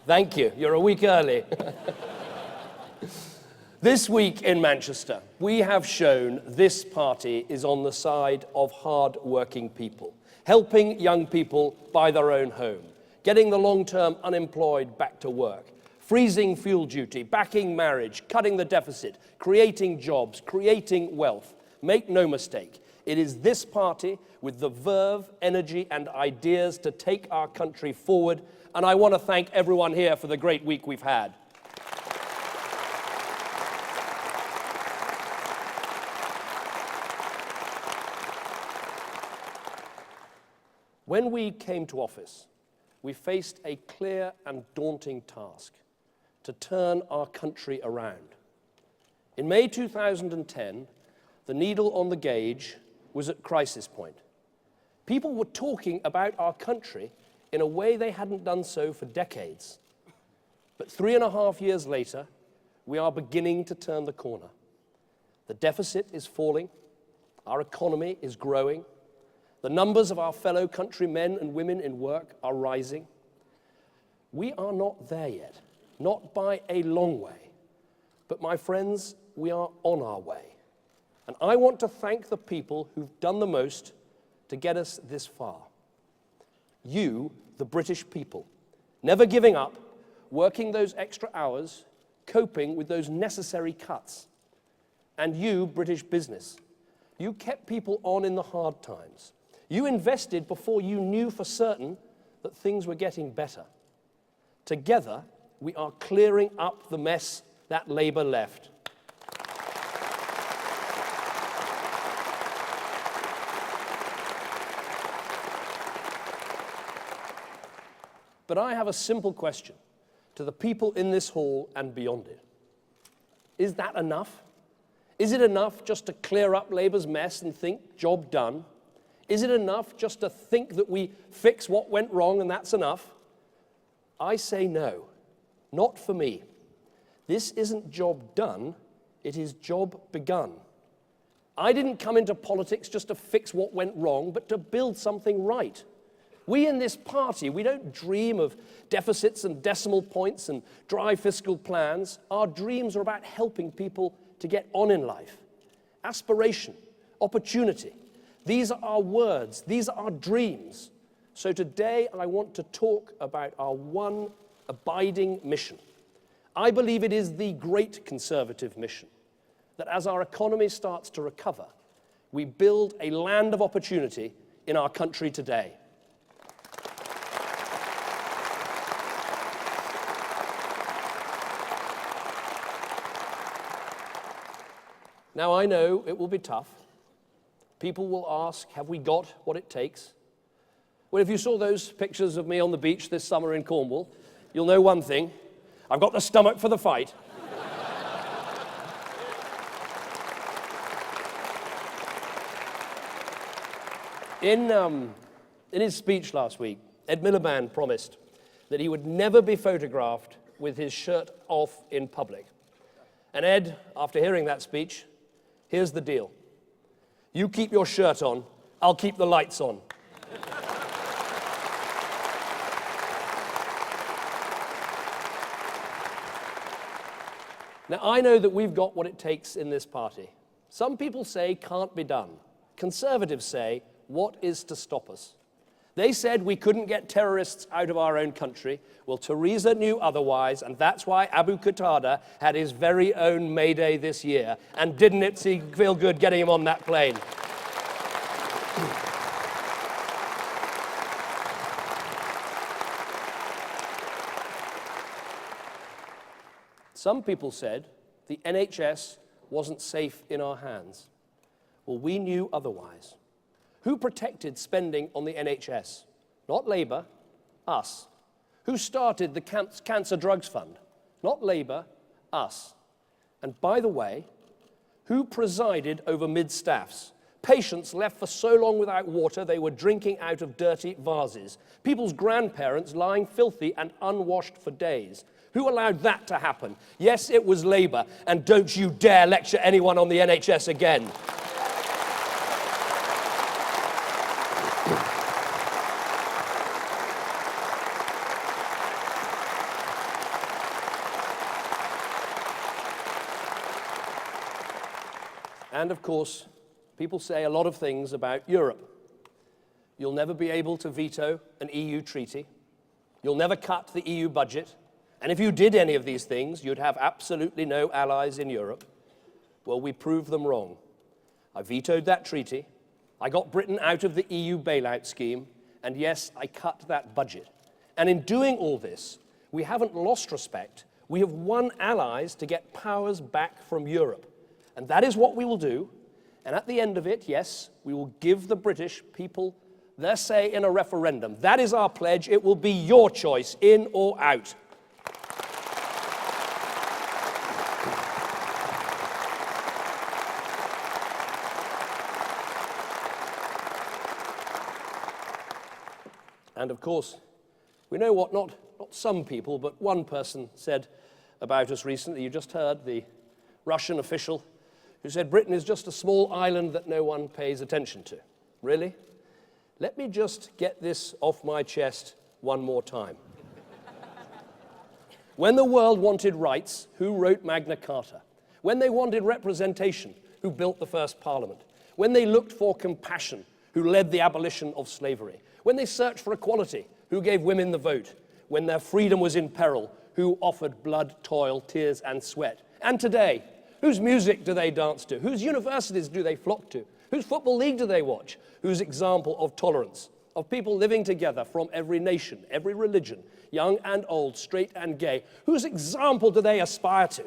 Thank you. You're a week early. This week in Manchester, we have shown this party is on the side of hard-working people, helping young people buy their own home, getting the long-term unemployed back to work, freezing fuel duty, backing marriage, cutting the deficit, creating jobs, creating wealth. Make no mistake, it is this party with the verve, energy, and ideas to take our country forward, and I want to thank everyone here for the great week we've had. When we came to office, we faced a clear and daunting task: to turn our country around. In May 2010, the needle on the gauge was at crisis point. People were talking about our country in a way they hadn't done so for decades. But 3.5 years later, we are beginning to turn the corner. The deficit is falling, our economy is growing, the numbers of our fellow countrymen and women in work are rising. We are not there yet, not by a long way. But my friends, we are on our way. And I want to thank the people who've done the most to get us this far. You, the British people, never giving up, working those extra hours, coping with those necessary cuts. And you, British business, you kept people on in the hard times. You invested before you knew for certain that things were getting better. Together, we are clearing up the mess that Labour left. But I have a simple question to the people in this hall and beyond it. Is that enough? Is it enough just to clear up Labour's mess and think, job done? Is it enough just to think that we fix what went wrong and that's enough? I say no, not for me. This isn't job done, it is job begun. I didn't come into politics just to fix what went wrong, but to build something right. We in this party, we don't dream of deficits and decimal points and dry fiscal plans. Our dreams are about helping people to get on in life. Aspiration, opportunity. These are our words, these are our dreams. So today I want to talk about our one abiding mission. I believe it is the great Conservative mission, that as our economy starts to recover, we build a land of opportunity in our country today. Now, I know it will be tough. People will ask, have we got what it takes? Well, if you saw those pictures of me on the beach this summer in Cornwall, you'll know one thing. I've got the stomach for the fight. In his speech last week, Ed Miliband promised that he would never be photographed with his shirt off in public. And Ed, after hearing that speech, here's the deal. You keep your shirt on, I'll keep the lights on. Now, I know that we've got what it takes in this party. Some people say can't be done. Conservatives say, what is to stop us? They said we couldn't get terrorists out of our own country. Well, Theresa knew otherwise, and that's why Abu Qatada had his very own May Day this year. And didn't it feel good getting him on that plane? Some people said the NHS wasn't safe in our hands. Well, we knew otherwise. Who protected spending on the NHS? Not Labour, us. Who started the Cancer Drugs Fund? Not Labour, us. And by the way, who presided over mid-staffs? Patients left for so long without water they were drinking out of dirty vases. People's grandparents lying filthy and unwashed for days. Who allowed that to happen? Yes, it was Labour, and don't you dare lecture anyone on the NHS again. And of course, people say a lot of things about Europe. You'll never be able to veto an EU treaty. You'll never cut the EU budget. And if you did any of these things, you'd have absolutely no allies in Europe. Well, we proved them wrong. I vetoed that treaty. I got Britain out of the EU bailout scheme. And yes, I cut that budget. And in doing all this, we haven't lost respect. We have won allies to get powers back from Europe. And that is what we will do. And at the end of it, yes, we will give the British people their say in a referendum. That is our pledge. It will be your choice, in or out. And of course, we know what not some people, but one person said about us recently. You just heard the Russian official who said Britain is just a small island that no one pays attention to. Really? Let me just get this off my chest one more time. When the world wanted rights, who wrote Magna Carta? When they wanted representation, who built the first parliament? When they looked for compassion, who led the abolition of slavery? When they searched for equality, who gave women the vote? When their freedom was in peril, who offered blood, toil, tears, and sweat? And today, whose music do they dance to? Whose universities do they flock to? Whose football league do they watch? Whose example of tolerance, of people living together from every nation, every religion, young and old, straight and gay, whose example do they aspire to?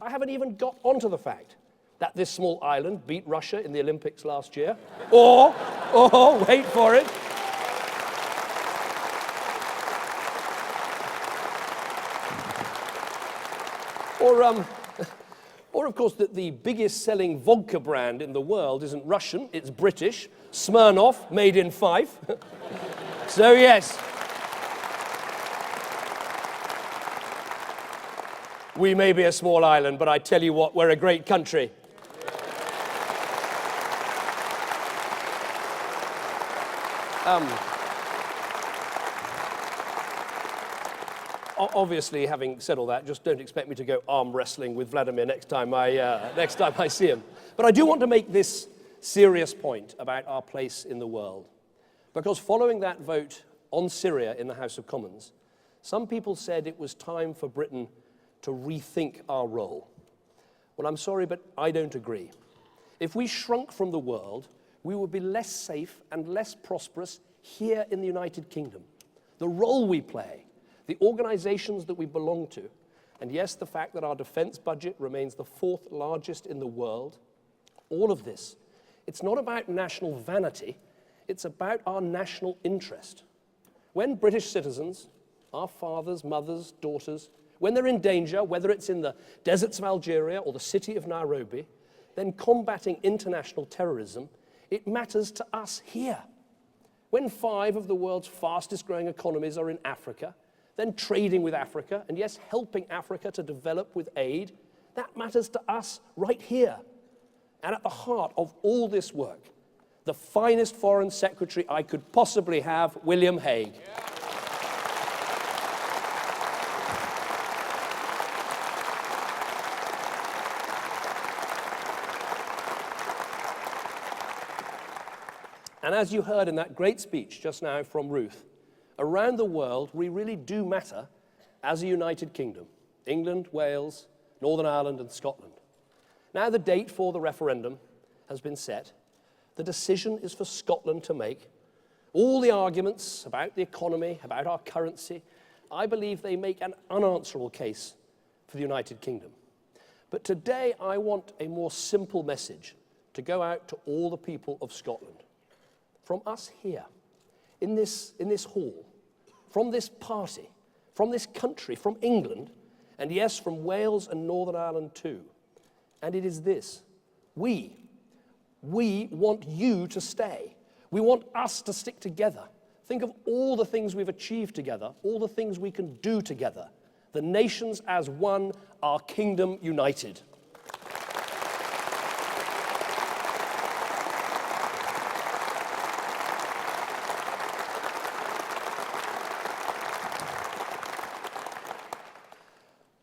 I haven't even got onto the fact that this small island beat Russia in the Olympics last year. Or, wait for it, or of course, that the biggest selling vodka brand in the world isn't Russian, it's British, Smirnoff, made in Fife. So yes, we may be a small island, but I tell you what, we're a great country. Obviously, having said all that, just don't expect me to go arm wrestling with Vladimir next time I see him. But I do want to make this serious point about our place in the world. Because following that vote on Syria in the House of Commons, some people said it was time for Britain to rethink our role. Well, I'm sorry, but I don't agree. If we shrunk from the world, we would be less safe and less prosperous here in the United Kingdom. The role we play, the organizations that we belong to, and yes, the fact that our defense budget remains the 4th largest in the world, all of this, it's not about national vanity, it's about our national interest. When British citizens, our fathers, mothers, daughters, when they're in danger, whether it's in the deserts of Algeria or the city of Nairobi, then combating international terrorism, it matters to us here. When 5 of the world's fastest growing economies are in Africa, then trading with Africa, and yes, helping Africa to develop with aid, that matters to us right here. And at the heart of all this work, the finest foreign secretary I could possibly have, William Hague. And as you heard in that great speech just now from Ruth, around the world, we really do matter as a United Kingdom. England, Wales, Northern Ireland, and Scotland. Now the date for the referendum has been set. The decision is for Scotland to make. All the arguments about the economy, about our currency, I believe they make an unanswerable case for the United Kingdom. But today I want a more simple message to go out to all the people of Scotland. From us here, in this hall, from this party, from this country, from England, and yes, from Wales and Northern Ireland too. And it is this: we want you to stay. We want us to stick together. Think of all the things we've achieved together, all the things we can do together. The nations as one, our kingdom united.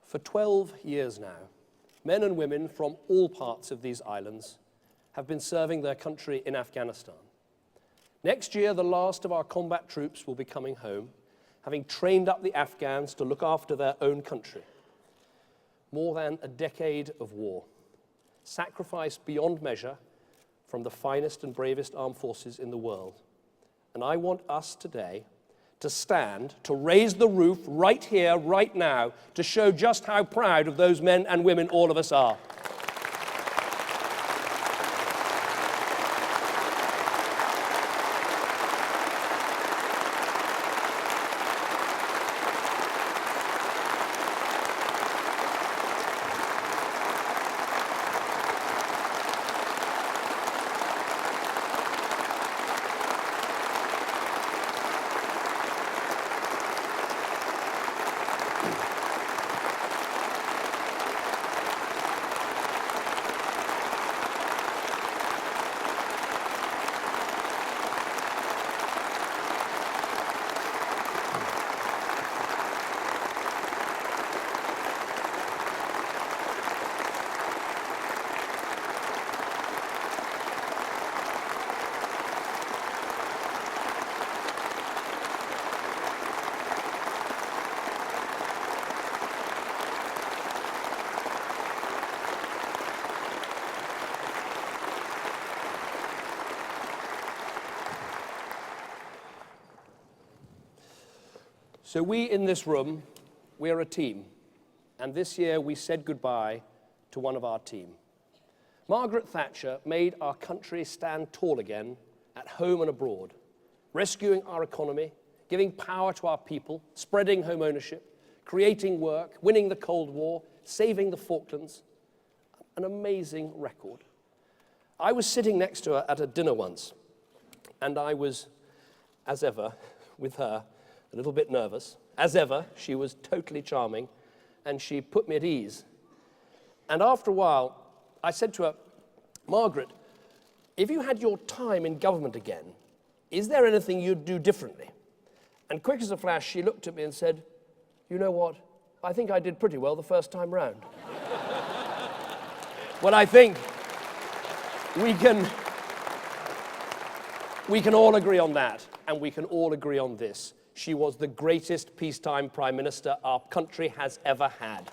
For 12 years now, men and women from all parts of these islands have been serving their country in Afghanistan. Next year, the last of our combat troops will be coming home, having trained up the Afghans to look after their own country. More than a decade of war, sacrifice beyond measure from the finest and bravest armed forces in the world. And I want us today to stand, to raise the roof right here, right now, to show just how proud of those men and women all of us are. So we in this room, we're a team. And this year we said goodbye to one of our team. Margaret Thatcher made our country stand tall again at home and abroad, rescuing our economy, giving power to our people, spreading home ownership, creating work, winning the Cold War, saving the Falklands. An amazing record. I was sitting next to her at a dinner once, and I was, as ever, with her, a little bit nervous. As ever, she was totally charming, and she put me at ease. And after a while, I said to her, Margaret, if you had your time in government again, is there anything you'd do differently? And quick as a flash, she looked at me and said, you know what? I think I did pretty well the first time round. Well, I think we can all agree on that, and we can all agree on this. She was the greatest peacetime Prime Minister our country has ever had.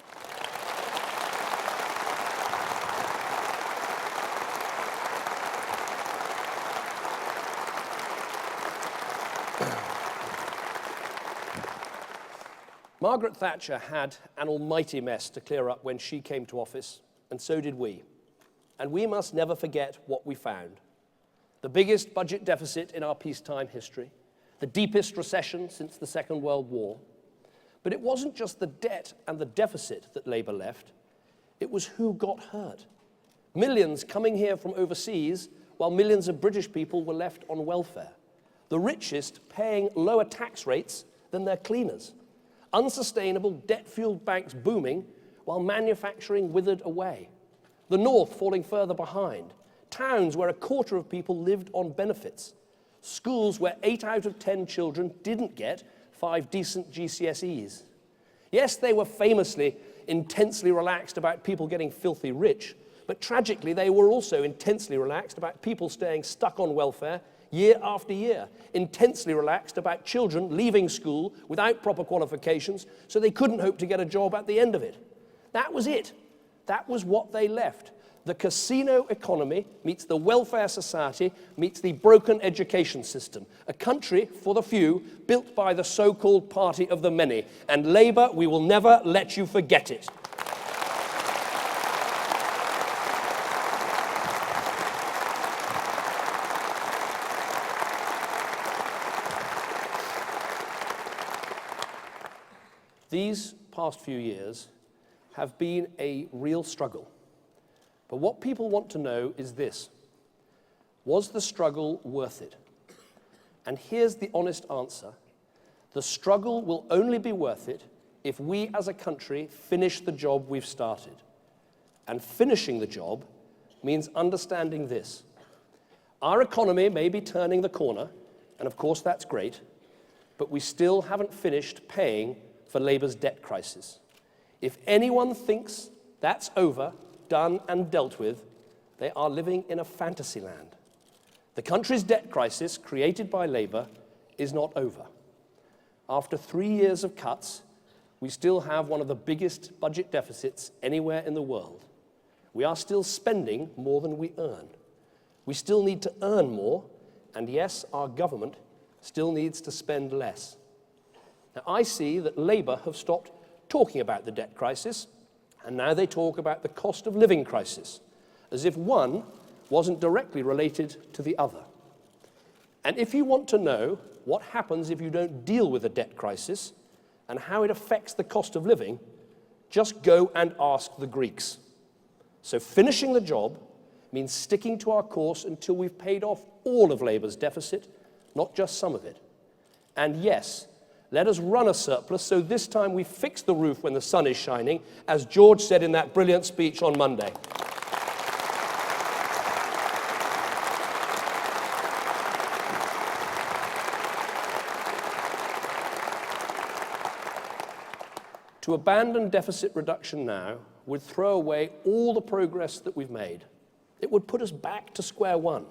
Margaret Thatcher had an almighty mess to clear up when she came to office, and so did we. And we must never forget what we found. The biggest budget deficit in our peacetime history, the deepest recession since the Second World War. But it wasn't just the debt and the deficit that Labour left, it was who got hurt. Millions coming here from overseas, while millions of British people were left on welfare. The richest paying lower tax rates than their cleaners. Unsustainable, debt-fueled banks booming, while manufacturing withered away. The North falling further behind. Towns where a quarter of people lived on benefits. Schools where 8 out of 10 children didn't get 5 decent GCSEs. Yes, they were famously intensely relaxed about people getting filthy rich, but tragically they were also intensely relaxed about people staying stuck on welfare year after year, intensely relaxed about children leaving school without proper qualifications so they couldn't hope to get a job at the end of it. That was it. That was what they left. The casino economy meets the welfare society, meets the broken education system. A country for the few, built by the so-called party of the many. And Labour, we will never let you forget it. These past few years have been a real struggle. But what people want to know is this: was the struggle worth it? And here's the honest answer. The struggle will only be worth it if we as a country finish the job we've started. And finishing the job means understanding this. Our economy may be turning the corner, and of course that's great, but we still haven't finished paying for Labour's debt crisis. If anyone thinks that's over, done and dealt with, They are living in a fantasy land. The country's debt crisis, created by Labour, is not over. After 3 years of cuts, we still have one of the biggest budget deficits anywhere in the world. We are still spending more than we earn. We still need to earn more, and yes, our government still needs to spend less. Now, I see that Labour have stopped talking about the debt crisis, and now they talk about the cost of living crisis, as if one wasn't directly related to the other. And if you want to know what happens if you don't deal with the debt crisis and how it affects the cost of living, just go and ask the Greeks. So finishing the job means sticking to our course until we've paid off all of Labour's deficit, not just some of it. And yes, let us run a surplus so this time we fix the roof when the sun is shining, as George said in that brilliant speech on Monday. To abandon deficit reduction now would throw away all the progress that we've made. It would put us back to square one.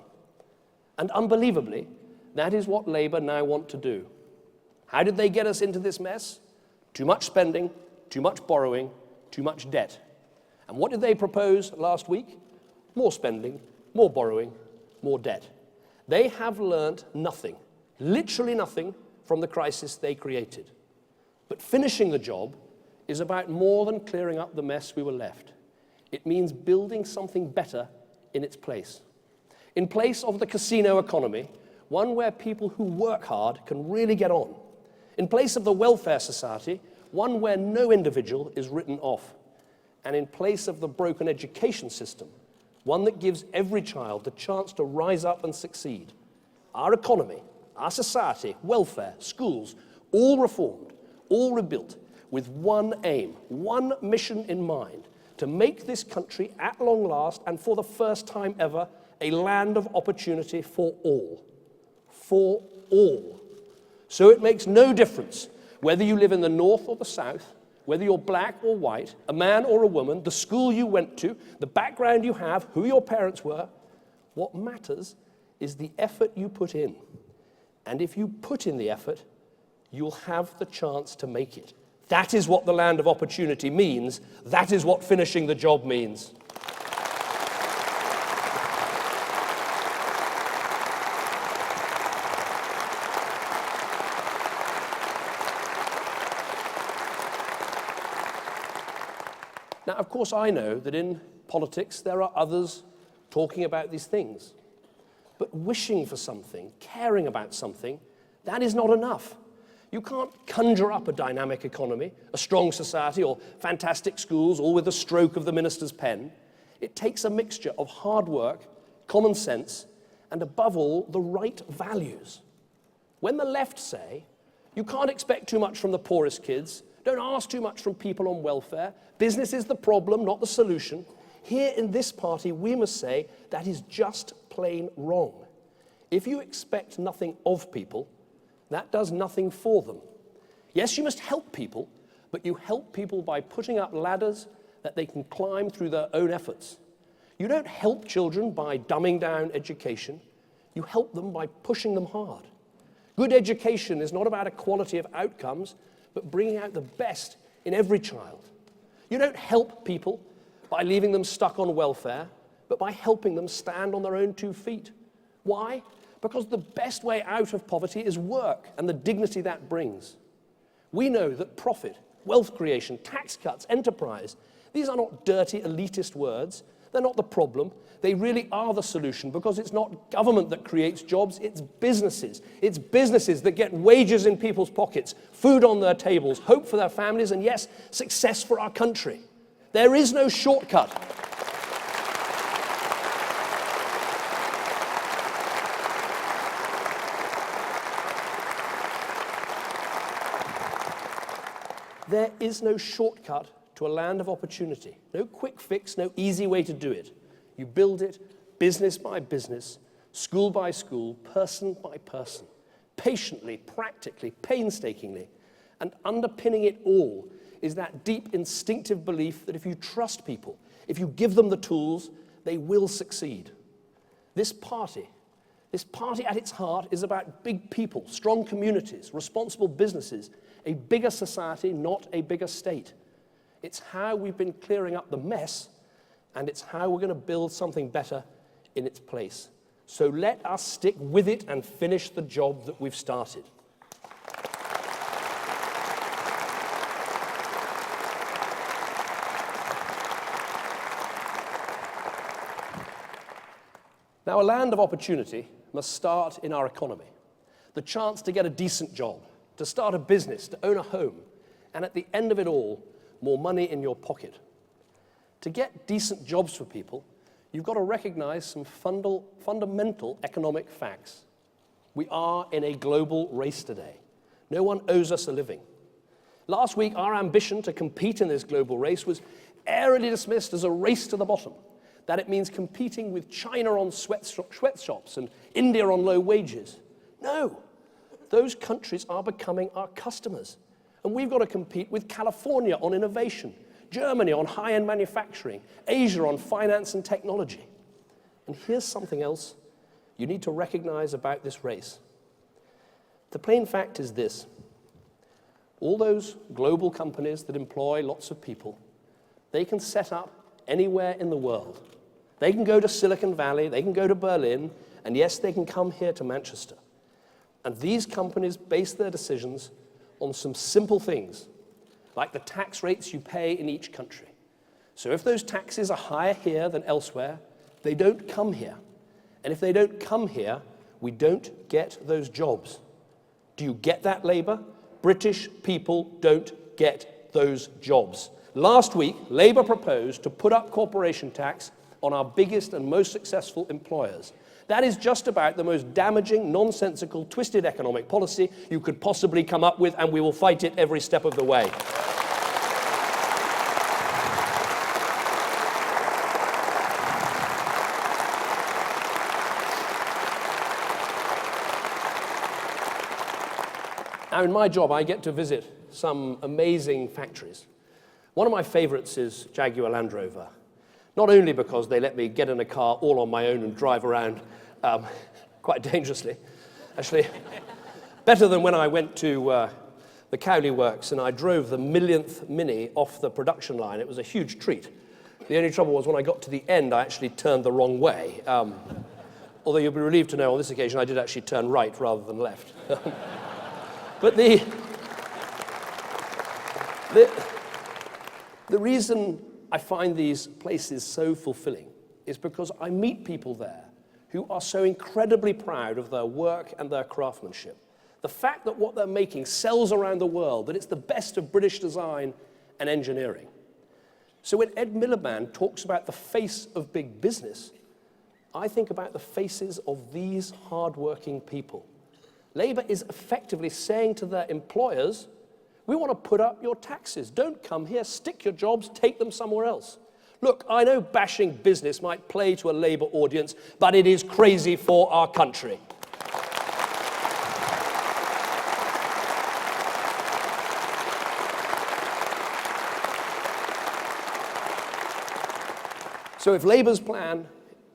And unbelievably, that is what Labour now want to do. How did they get us into this mess? Too much spending, too much borrowing, too much debt. And what did they propose last week? More spending, more borrowing, more debt. They have learnt nothing, literally nothing, from the crisis they created. But finishing the job is about more than clearing up the mess we were left. It means building something better in its place. In place of the casino economy, one where people who work hard can really get on. In place of the welfare society, one where no individual is written off. And in place of the broken education system, one that gives every child the chance to rise up and succeed. Our economy, our society, welfare, schools, all reformed, all rebuilt, with one aim, one mission in mind, to make this country at long last and for the first time ever a land of opportunity for all. For all. So it makes no difference whether you live in the north or the south, whether you're black or white, a man or a woman, the school you went to, the background you have, who your parents were. What matters is the effort you put in. And if you put in the effort, you'll have the chance to make it. That is what the land of opportunity means. That is what finishing the job means. Now, of course, I know that in politics there are others talking about these things. But wishing for something, caring about something, that is not enough. You can't conjure up a dynamic economy, a strong society, or fantastic schools, all with the stroke of the minister's pen. It takes a mixture of hard work, common sense, and above all, the right values. When the left say, you can't expect too much from the poorest kids, don't ask too much from people on welfare, business is the problem, not the solution, here in this party, we must say that is just plain wrong. If you expect nothing of people, that does nothing for them. Yes, you must help people, but you help people by putting up ladders that they can climb through their own efforts. You don't help children by dumbing down education. You help them by pushing them hard. Good education is not about equality of outcomes, but bringing out the best in every child. You don't help people by leaving them stuck on welfare, but by helping them stand on their own 2 feet. Why? Because the best way out of poverty is work and the dignity that brings. We know that profit, wealth creation, tax cuts, enterprise, these are not dirty elitist words. They're not the problem. They really are the solution, because it's not government that creates jobs, it's businesses. It's businesses that get wages in people's pockets, food on their tables, hope for their families, and yes, success for our country. There is no shortcut. There is no shortcut to a land of opportunity. No quick fix, no easy way to do it. You build it business by business, school by school, person by person, patiently, practically, painstakingly. And underpinning it all is that deep instinctive belief that if you trust people, if you give them the tools, they will succeed. This party at its heart is about big people, strong communities, responsible businesses, a bigger society, not a bigger state. It's how we've been clearing up the mess, and it's how we're going to build something better in its place. So let us stick with it and finish the job that we've started. Now, a land of opportunity must start in our economy. The chance to get a decent job, to start a business, to own a home, and at the end of it all, more money in your pocket. To get decent jobs for people, you've got to recognize some fundamental economic facts. We are in a global race today. No one owes us a living. Last week, our ambition to compete in this global race was airily dismissed as a race to the bottom, that it means competing with China on sweatshops and India on low wages. No, those countries are becoming our customers. And we've got to compete with California on innovation, Germany on high-end manufacturing, Asia on finance and technology. And here's something else you need to recognize about this race. The plain fact is this: all those global companies that employ lots of people, they can set up anywhere in the world. They can go to Silicon Valley, they can go to Berlin, and yes, they can come here to Manchester. And these companies base their decisions on some simple things, like the tax rates you pay in each country. So if those taxes are higher here than elsewhere, they don't come here. And if they don't come here, we don't get those jobs. Do you get that, Labour? British people don't get those jobs. Last week, Labour proposed to put up corporation tax on our biggest and most successful employers. That is just about the most damaging, nonsensical, twisted economic policy you could possibly come up with, and we will fight it every step of the way. Now, in my job, I get to visit some amazing factories. One of my favorites is Jaguar Land Rover, not only because they let me get in a car all on my own and drive around quite dangerously, actually, better than when I went to the Cowley Works and I drove the millionth Mini off the production line. It was a huge treat. The only trouble was when I got to the end, I actually turned the wrong way. Although you'll be relieved to know on this occasion I did actually turn right rather than left. But the reason I find these places so fulfilling is because I meet people there who are so incredibly proud of their work and their craftsmanship. The fact that what they're making sells around the world, that it's the best of British design and engineering. So when Ed Miliband talks about the face of big business, I think about the faces of these hard-working people. Labour is effectively saying to their employers, we want to put up your taxes. Don't come here, stick your jobs, take them somewhere else. Look, I know bashing business might play to a Labour audience, but it is crazy for our country. So if Labour's plan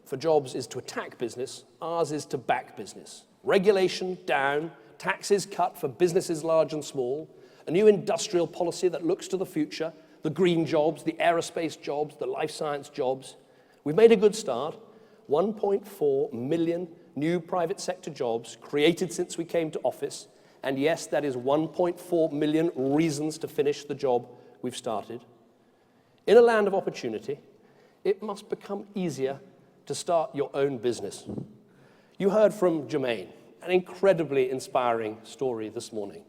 for jobs is to attack business, ours is to back business. Regulation down, taxes cut for businesses large and small, a new industrial policy that looks to the future, the green jobs, the aerospace jobs, the life science jobs. We've made a good start. 1.4 million new private sector jobs created since we came to office. And yes, that is 1.4 million reasons to finish the job we've started. In a land of opportunity, it must become easier to start your own business. You heard from Jermaine, an incredibly inspiring story this morning.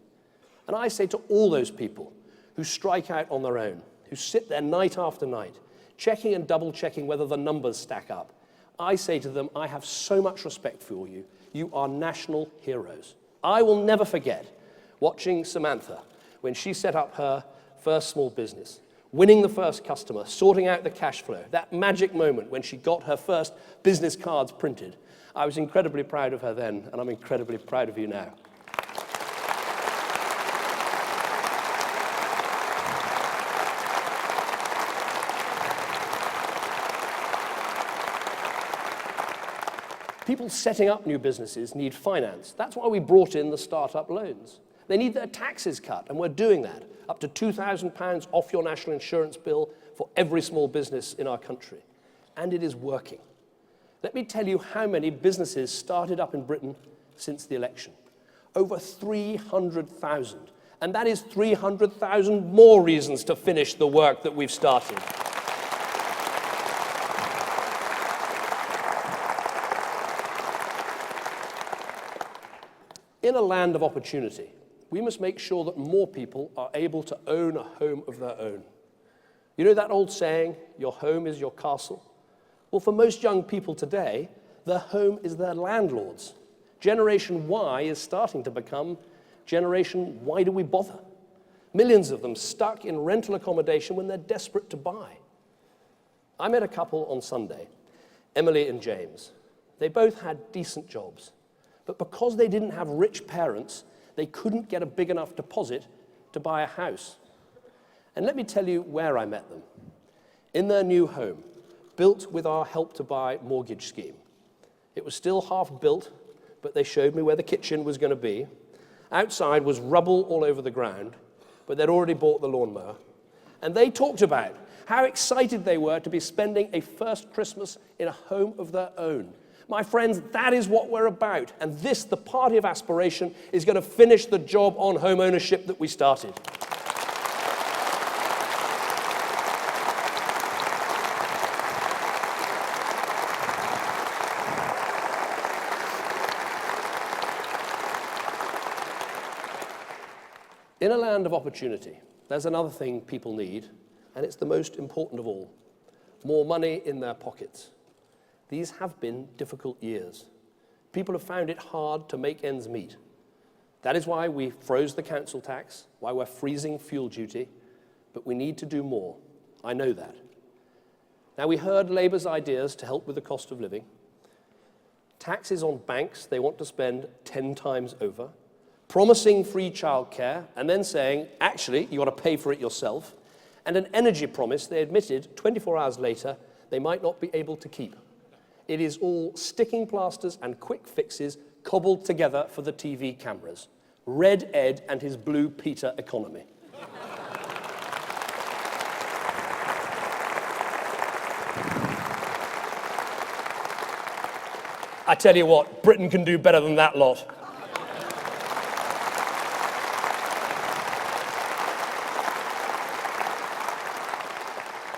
And I say to all those people who strike out on their own, who sit there night after night, checking and double-checking whether the numbers stack up, I say to them, I have so much respect for you. You are national heroes. I will never forget watching Samantha when she set up her first small business, winning the first customer, sorting out the cash flow, that magic moment when she got her first business cards printed. I was incredibly proud of her then, and I'm incredibly proud of you now. People setting up new businesses need finance. That's why we brought in the startup loans. They need their taxes cut, and we're doing that. Up to £2,000 off your national insurance bill for every small business in our country. And it is working. Let me tell you how many businesses started up in Britain since the election. Over 300,000. And that is 300,000 more reasons to finish the work that we've started. In a land of opportunity, we must make sure that more people are able to own a home of their own. You know that old saying, your home is your castle? Well, for most young people today, their home is their landlord's. Generation Y is starting to become Generation why do we bother? Millions of them stuck in rental accommodation when they're desperate to buy. I met a couple on Sunday, Emily and James. They both had decent jobs, but because they didn't have rich parents, they couldn't get a big enough deposit to buy a house. And let me tell you where I met them. In their new home, built with our Help to Buy mortgage scheme. It was still half built, but they showed me where the kitchen was going to be. Outside was rubble all over the ground, but they'd already bought the lawnmower. And they talked about how excited they were to be spending a first Christmas in a home of their own. My friends, that is what we're about. And this, the Party of Aspiration, is going to finish the job on home ownership that we started. In a land of opportunity, there's another thing people need, and it's the most important of all: more money in their pockets. These have been difficult years. People have found it hard to make ends meet. That is why we froze the council tax, why we're freezing fuel duty, but we need to do more. I know that. Now, we heard Labour's ideas to help with the cost of living. Taxes on banks they want to spend 10 times over. Promising free childcare, and then saying, actually, you got to pay for it yourself, and an energy promise they admitted 24 hours later they might not be able to keep. It is all sticking plasters and quick fixes cobbled together for the TV cameras. Red Ed and his Blue Peter economy. I tell you what, Britain can do better than that lot.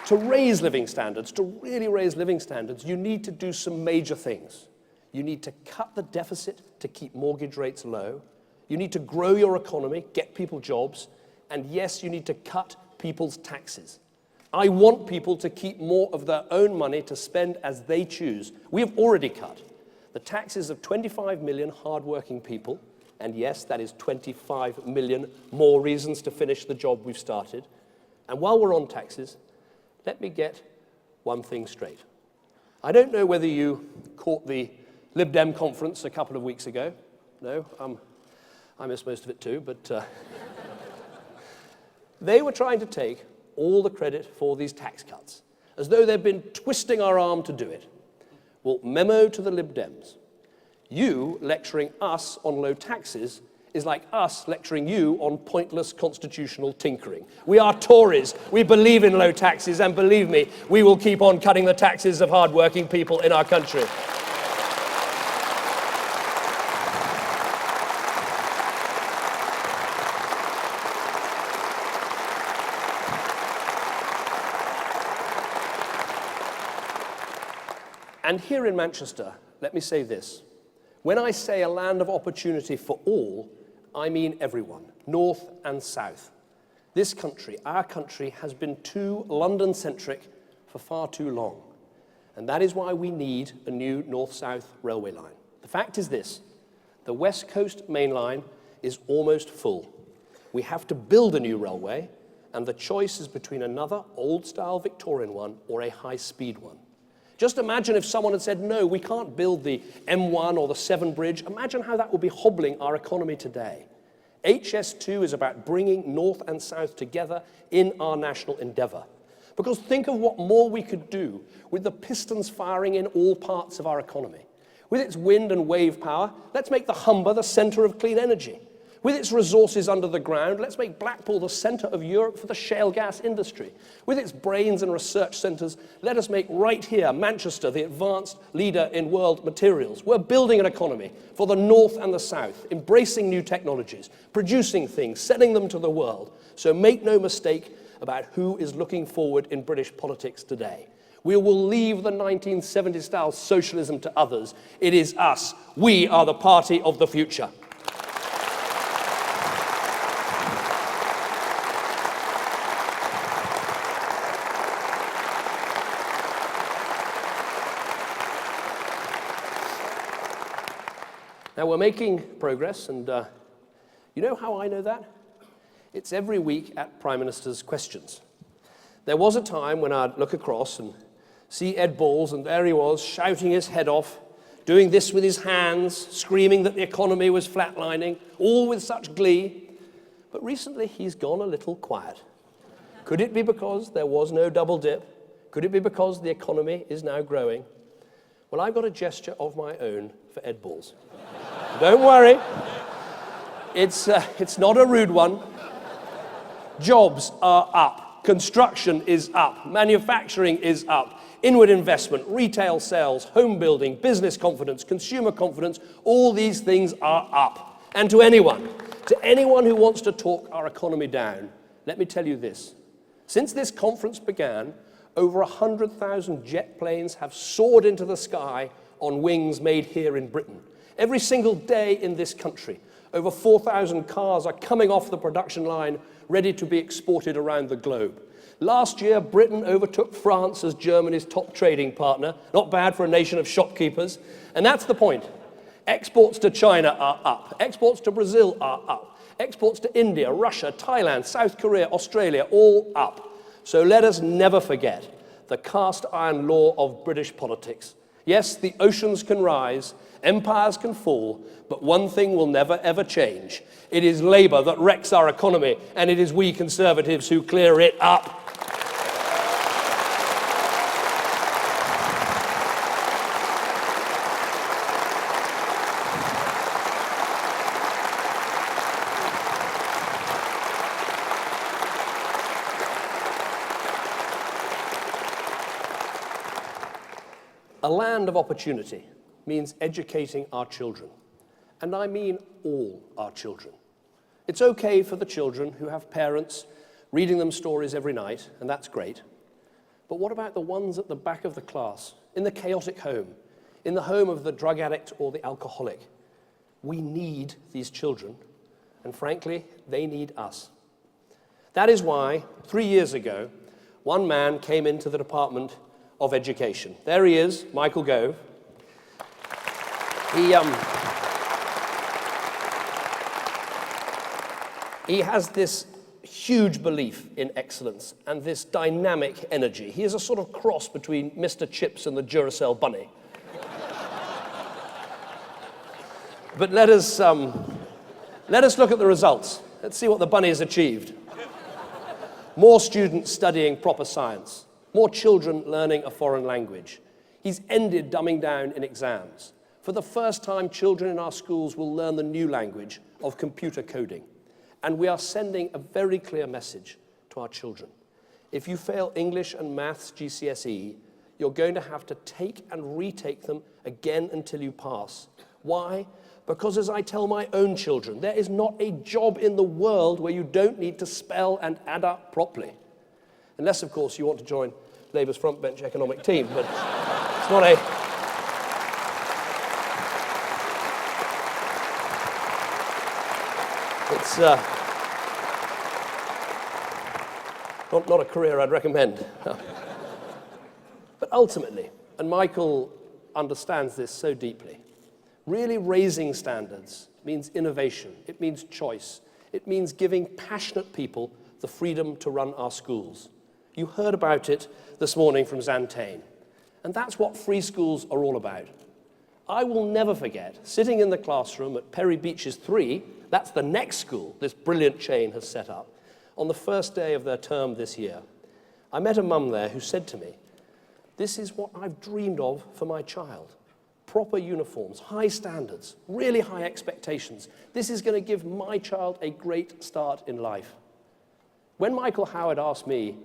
To raise living standards, to really raise living standards, you need to do some major things. You need to cut the deficit to keep mortgage rates low. You need to grow your economy, get people jobs. And yes, you need to cut people's taxes. I want people to keep more of their own money to spend as they choose. We have already cut the taxes of 25 million hard-working people. And yes, that is 25 million more reasons to finish the job we've started. And while we're on taxes, let me get one thing straight. I don't know whether you caught the Lib Dem conference a couple of weeks ago. No, I missed most of it too, but they were trying to take all the credit for these tax cuts, as though they've been twisting our arm to do it. Well, memo to the Lib Dems. You lecturing us on low taxes is like us lecturing you on pointless constitutional tinkering. We are Tories. We believe in low taxes, and believe me, we will keep on cutting the taxes of hard-working people in our country. And here in Manchester, let me say this. When I say a land of opportunity for all, I mean everyone, north and south. This country, our country, has been too London-centric for far too long. And that is why we need a new north-south railway line. The fact is this: the West Coast Main Line is almost full. We have to build a new railway, and the choice is between another old-style Victorian one or a high-speed one. Just imagine if someone had said, no, we can't build the M1 or the Severn Bridge. Imagine how that would be hobbling our economy today. HS2 is about bringing north and south together in our national endeavour. Because think of what more we could do with the pistons firing in all parts of our economy. With its wind and wave power, let's make the Humber the centre of clean energy. With its resources under the ground, let's make Blackpool the centre of Europe for the shale gas industry. With its brains and research centres, let us make right here Manchester the advanced leader in world materials. We're building an economy for the north and the south, embracing new technologies, producing things, selling them to the world. So make no mistake about who is looking forward in British politics today. We will leave the 1970s-style socialism to others. It is us. We are the party of the future. Now, we're making progress, and you know how I know that? It's every week at Prime Minister's Questions. There was a time when I'd look across and see Ed Balls, and there he was, shouting his head off, doing this with his hands, screaming that the economy was flatlining, all with such glee. But recently, he's gone a little quiet. Could it be because there was no double dip? Could it be because the economy is now growing? Well, I've got a gesture of my own for Ed Balls. Don't worry, it's not a rude one. Jobs are up, construction is up, manufacturing is up, inward investment, retail sales, home building, business confidence, consumer confidence, all these things are up. And to anyone who wants to talk our economy down, let me tell you this. Since this conference began, over 100,000 jet planes have soared into the sky on wings made here in Britain. Every single day in this country, over 4,000 cars are coming off the production line, ready to be exported around the globe. Last year, Britain overtook France as Germany's top trading partner. Not bad for a nation of shopkeepers. And that's the point. Exports to China are up. Exports to Brazil are up. Exports to India, Russia, Thailand, South Korea, Australia, all up. So let us never forget the cast iron law of British politics. Yes, the oceans can rise, empires can fall, but one thing will never ever change. It is Labour that wrecks our economy, and it is we Conservatives who clear it up. A land of opportunity means educating our children. And I mean all our children. It's okay for the children who have parents reading them stories every night, and that's great. But what about the ones at the back of the class, in the chaotic home, in the home of the drug addict or the alcoholic? We need these children, and frankly, they need us. That is why, 3 years ago, one man came into the Department of Education. There he is, Michael Gove. He has this huge belief in excellence and this dynamic energy. He is a sort of cross between Mr. Chips and the Duracell bunny. But let us look at the results. Let's see what the bunny has achieved. More students studying proper science. More children learning a foreign language. He's ended dumbing down in exams. For the first time, children in our schools will learn the new language of computer coding. And we are sending a very clear message to our children. If you fail English and Maths GCSE, you're going to have to take and retake them again until you pass. Why? Because as I tell my own children, there is not a job in the world where you don't need to spell and add up properly. Unless, of course, you want to join Labour's frontbench economic team, but it's not a... It's not a career I'd recommend. But ultimately, and Michael understands this so deeply, really raising standards means innovation, it means choice, it means giving passionate people the freedom to run our schools. You heard about it this morning from Xantain. And that's what free schools are all about. I will never forget sitting in the classroom at Perry Beaches 3, that's the next school this brilliant chain has set up, on the first day of their term this year. I met a mum there who said to me, "This is what I've dreamed of for my child. proper uniforms, high standards, really high expectations. This is going to give my child a great start in life. When Michael Howard asked me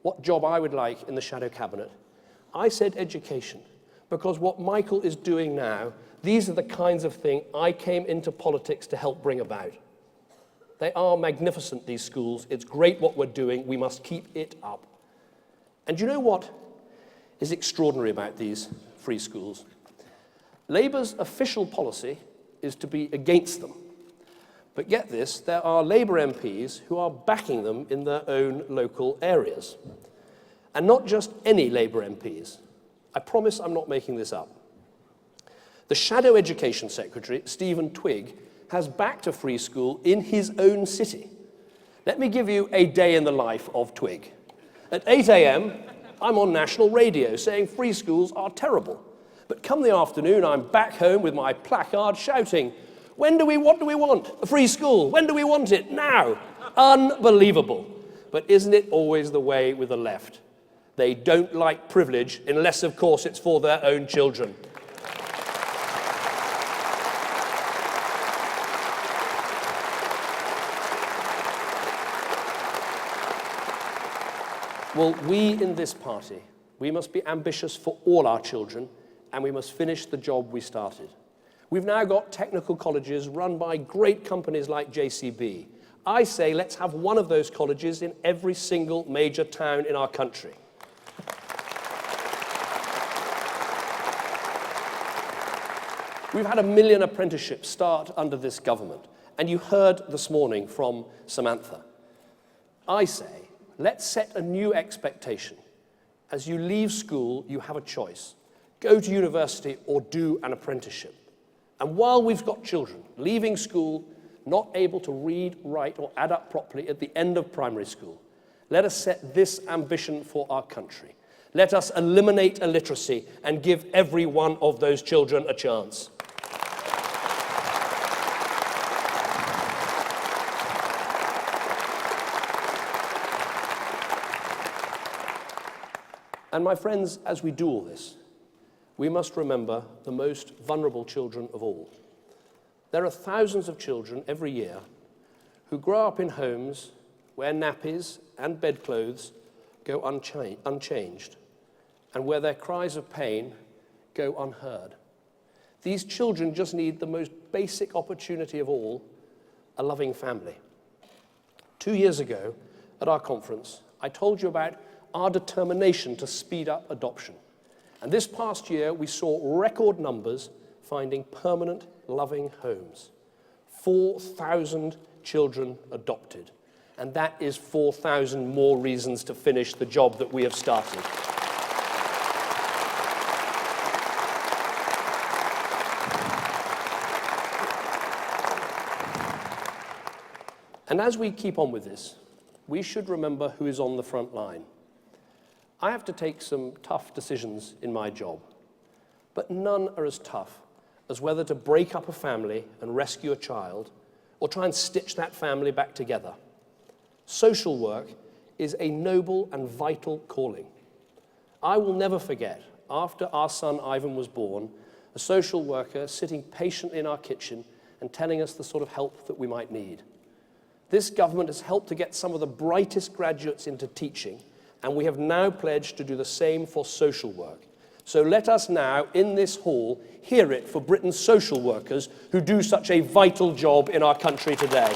what job I would like in the shadow cabinet, I said education, because what Michael is doing now, these are the kinds of things I came into politics to help bring about. They are magnificent, these schools. It's great what we're doing. We must keep it up. And you know what is extraordinary about these free schools? Labour's official policy is to be against them. But get this, there are Labour MPs who are backing them in their own local areas. And not just any Labour MPs. I promise I'm not making this up. The Shadow Education Secretary, Stephen Twigg, has backed a free school in his own city. Let me give you a day in the life of Twigg. At 8 a.m., I'm on national radio saying free schools are terrible. But come the afternoon, I'm back home with my placard shouting, what do we want? A free school. When do we want it? Now. Unbelievable. But isn't it always the way with the left? They don't like privilege unless, of course, it's for their own children. Well, we in this party, we must be ambitious for all our children, and we must finish the job we started. We've now got technical colleges run by great companies like JCB. I say let's have one of those colleges in every single major town in our country. We've had 1 million apprenticeships start under this government, and you heard this morning from Samantha. I say, let's set a new expectation. As you leave school, you have a choice. Go to university or do an apprenticeship. And while we've got children leaving school, not able to read, write, or add up properly at the end of primary school, let us set this ambition for our country. Let us eliminate illiteracy and give every one of those children a chance. And my friends, as we do all this, we must remember the most vulnerable children of all. There are thousands of children every year who grow up in homes where nappies and bedclothes go unchanged, and where their cries of pain go unheard. These children just need the most basic opportunity of all, a loving family. 2 years ago, at our conference, I told you about our determination to speed up adoption. And this past year, we saw record numbers finding permanent, loving homes. 4,000 children adopted. And that is 4,000 more reasons to finish the job that we have started. And as we keep on with this, we should remember who is on the front line. I have to take some tough decisions in my job, but none are as tough as whether to break up a family and rescue a child, or try and stitch that family back together. Social work is a noble and vital calling. I will never forget, after our son Ivan was born, a social worker sitting patiently in our kitchen and telling us the sort of help that we might need. This government has helped to get some of the brightest graduates into teaching, and we have now pledged to do the same for social work. So let us now, in this hall, hear it for Britain's social workers who do such a vital job in our country today.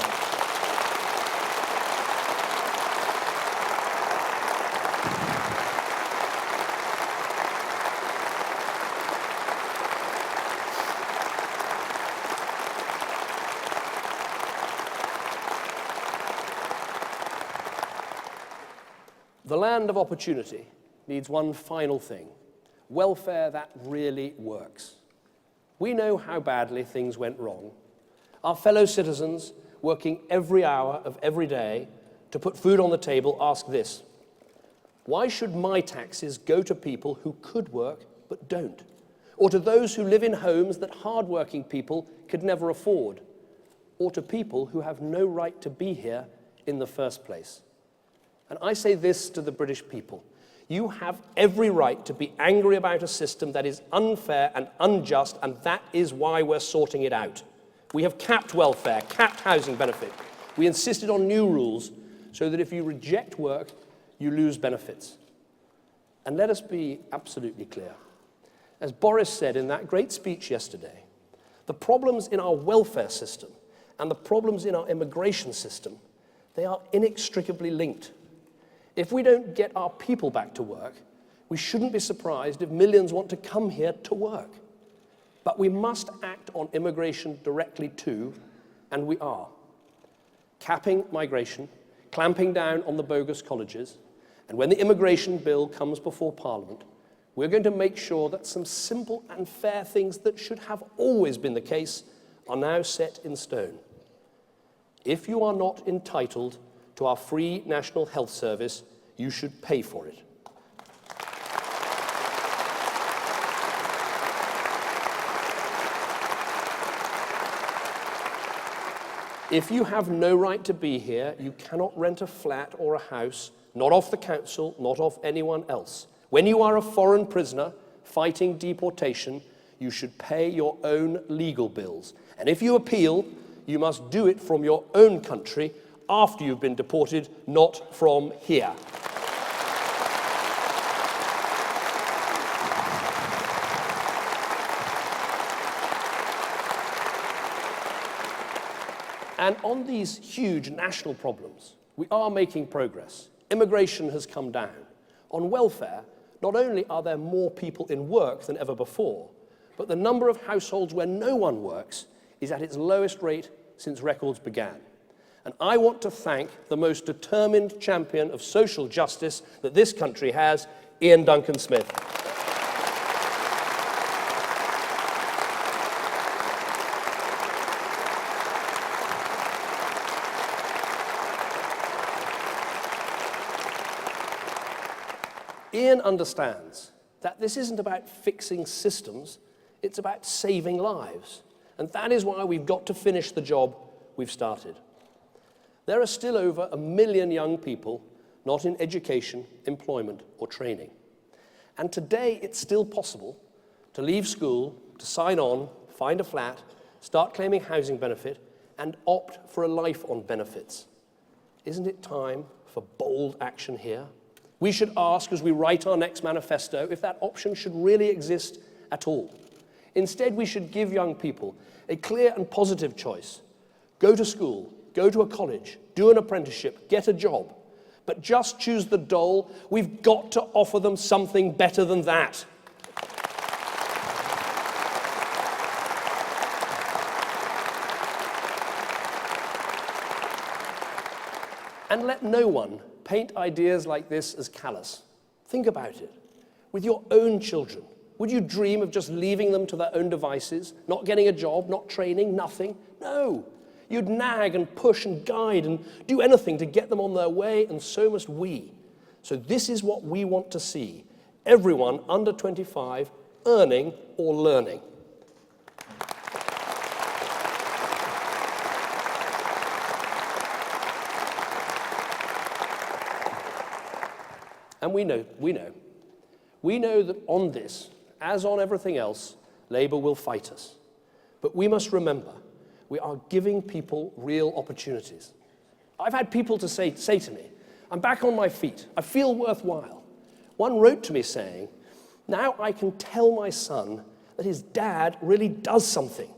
The land of opportunity needs one final thing: welfare that really works. We know how badly things went wrong. Our fellow citizens, working every hour of every day to put food on the table, ask this: why should my taxes go to people who could work but don't? Or to those who live in homes that hard-working people could never afford? Or to people who have no right to be here in the first place? And I say this to the British people: You have every right to be angry about a system that is unfair and unjust, and that is why we're sorting it out. We have capped welfare, capped housing benefit. We insisted on new rules so that if you reject work, you lose benefits. And let us be absolutely clear. As Boris said in that great speech yesterday, the problems in our welfare system and the problems in our immigration system, they are inextricably linked. If we don't get our people back to work, we shouldn't be surprised if millions want to come here to work. But we must act on immigration directly too, and we are. Capping migration, clamping down on the bogus colleges, and when the immigration bill comes before Parliament, we're going to make sure that some simple and fair things that should have always been the case are now set in stone. If you are not entitled to our free National Health Service, you should pay for it. If you have no right to be here, you cannot rent a flat or a house, not off the council, not off anyone else. When you are a foreign prisoner fighting deportation, you should pay your own legal bills. And if you appeal, you must do it from your own country after you've been deported, not from here. And on these huge national problems, we are making progress. Immigration has come down. On welfare, not only are there more people in work than ever before, but the number of households where no one works is at its lowest rate since records began. And I want to thank the most determined champion of social justice that this country has, Ian Duncan Smith. Ian understands that this isn't about fixing systems, it's about saving lives. And that is why we've got to finish the job we've started. There are still over 1 million young people not in education, employment, or training. And today it's still possible to leave school, to sign on, find a flat, start claiming housing benefit, and opt for a life on benefits. Isn't it time for bold action here? We should ask, as we write our next manifesto, if that option should really exist at all. Instead, we should give young people a clear and positive choice. Go to school, go to a college, do an apprenticeship, get a job. But just choose the dole. We've got to offer them something better than that. And let no one paint ideas like this as callous. Think about it. With your own children, would you dream of just leaving them to their own devices, not getting a job, not training, nothing? No. You'd nag and push and guide and do anything to get them on their way, and so must we. So this is what we want to see. Everyone under 25 earning or learning. And we know that on this, as on everything else, Labour will fight us. But we must remember, we are giving people real opportunities. I've had people to say to me, I'm back on my feet, I feel worthwhile. One wrote to me saying, now I can tell my son that his dad really does something.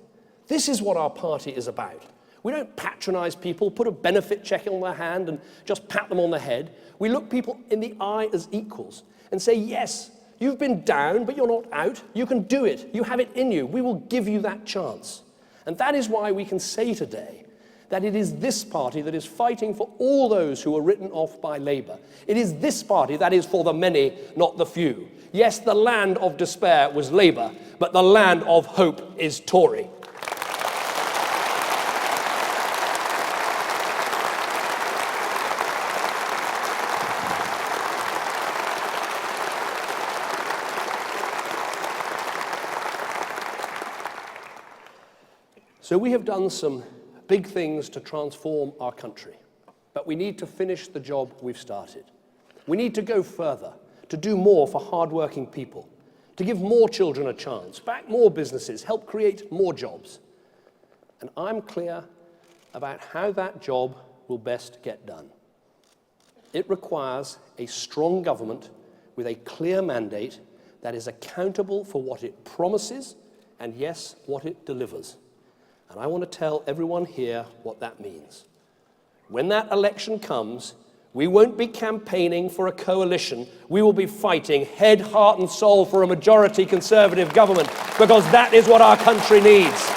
This is what our party is about. We don't patronize people, put a benefit check on their hand and just pat them on the head. We look people in the eye as equals and say, yes, you've been down, but you're not out. You can do it. You have it in you. We will give you that chance. And that is why we can say today that it is this party that is fighting for all those who are written off by Labour. It is this party that is for the many, not the few. Yes, the land of despair was Labour, but the land of hope is Tory. So we have done some big things to transform our country, but we need to finish the job we've started. We need to go further, to do more for hard-working people, to give more children a chance, back more businesses, help create more jobs. And I'm clear about how that job will best get done. It requires a strong government with a clear mandate that is accountable for what it promises and, yes, what it delivers. And I want to tell everyone here what that means. When that election comes, we won't be campaigning for a coalition. We will be fighting head, heart, and soul for a majority Conservative government, because that is what our country needs.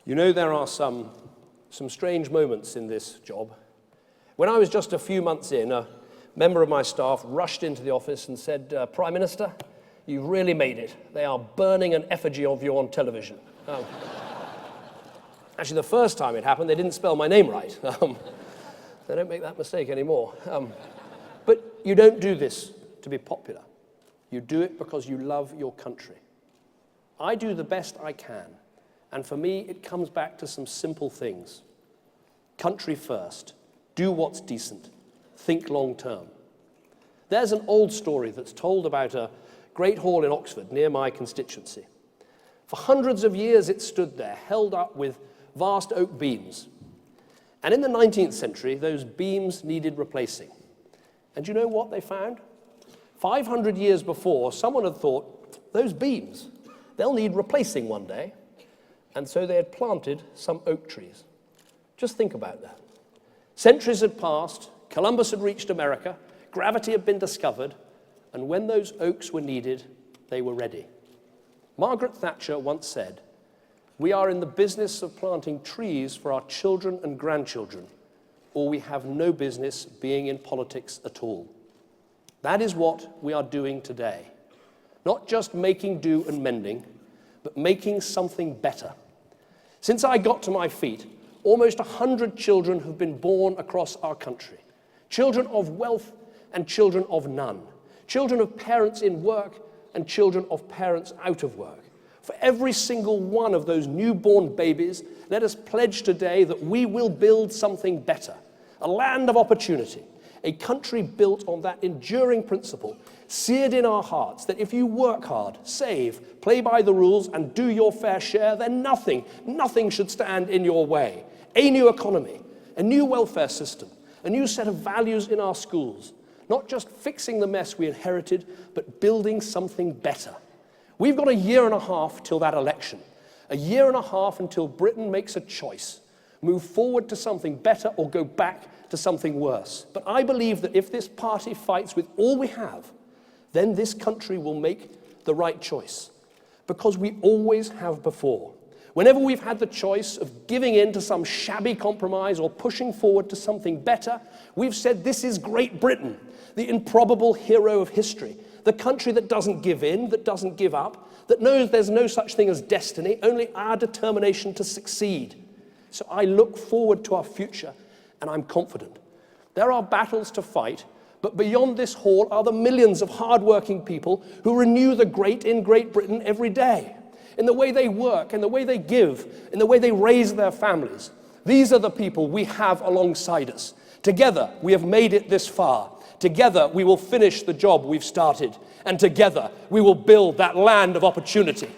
You know, there are some strange moments in this job. When I was just a few months in, a member of my staff rushed into the office and said, "Prime Minister, you've really made it. They are burning an effigy of you on television." Actually, the first time it happened, they didn't spell my name right. They don't make that mistake anymore. But you don't do this to be popular. You do it because you love your country. I do the best I can. And for me, it comes back to some simple things. Country first. Do what's decent. Think long term. There's an old story that's told about a great hall in Oxford near my constituency. For hundreds of years it stood there, held up with vast oak beams. And in the 19th century, those beams needed replacing. And you know what they found? 500 years before, someone had thought, those beams, they'll need replacing one day. And so they had planted some oak trees. Just think about that. Centuries had passed, Columbus had reached America, gravity had been discovered, and when those oaks were needed, they were ready. Margaret Thatcher once said, "We are in the business of planting trees for our children and grandchildren, or we have no business being in politics at all." That is what we are doing today. Not just making do and mending, but making something better. Since I got to my feet, almost 100 children have been born across our country. Children of wealth and children of none. Children of parents in work and children of parents out of work. For every single one of those newborn babies, let us pledge today that we will build something better. A land of opportunity. A country built on that enduring principle, seared in our hearts, that if you work hard, save, play by the rules, and do your fair share, then nothing should stand in your way. A new economy, a new welfare system, a new set of values in our schools. Not just fixing the mess we inherited, but building something better. We've got a year and a half till that election. A year and a half until Britain makes a choice. Move forward to something better or go back to something worse. But I believe that if this party fights with all we have, then this country will make the right choice. Because we always have before. Whenever we've had the choice of giving in to some shabby compromise or pushing forward to something better, we've said this is Great Britain, the improbable hero of history, the country that doesn't give in, that doesn't give up, that knows there's no such thing as destiny, only our determination to succeed. So I look forward to our future, and I'm confident. There are battles to fight, but beyond this hall are the millions of hard-working people who renew the great in Great Britain every day, in the way they work, in the way they give, in the way they raise their families. These are the people we have alongside us. Together, we have made it this far. Together, we will finish the job we've started. And together, we will build that land of opportunity.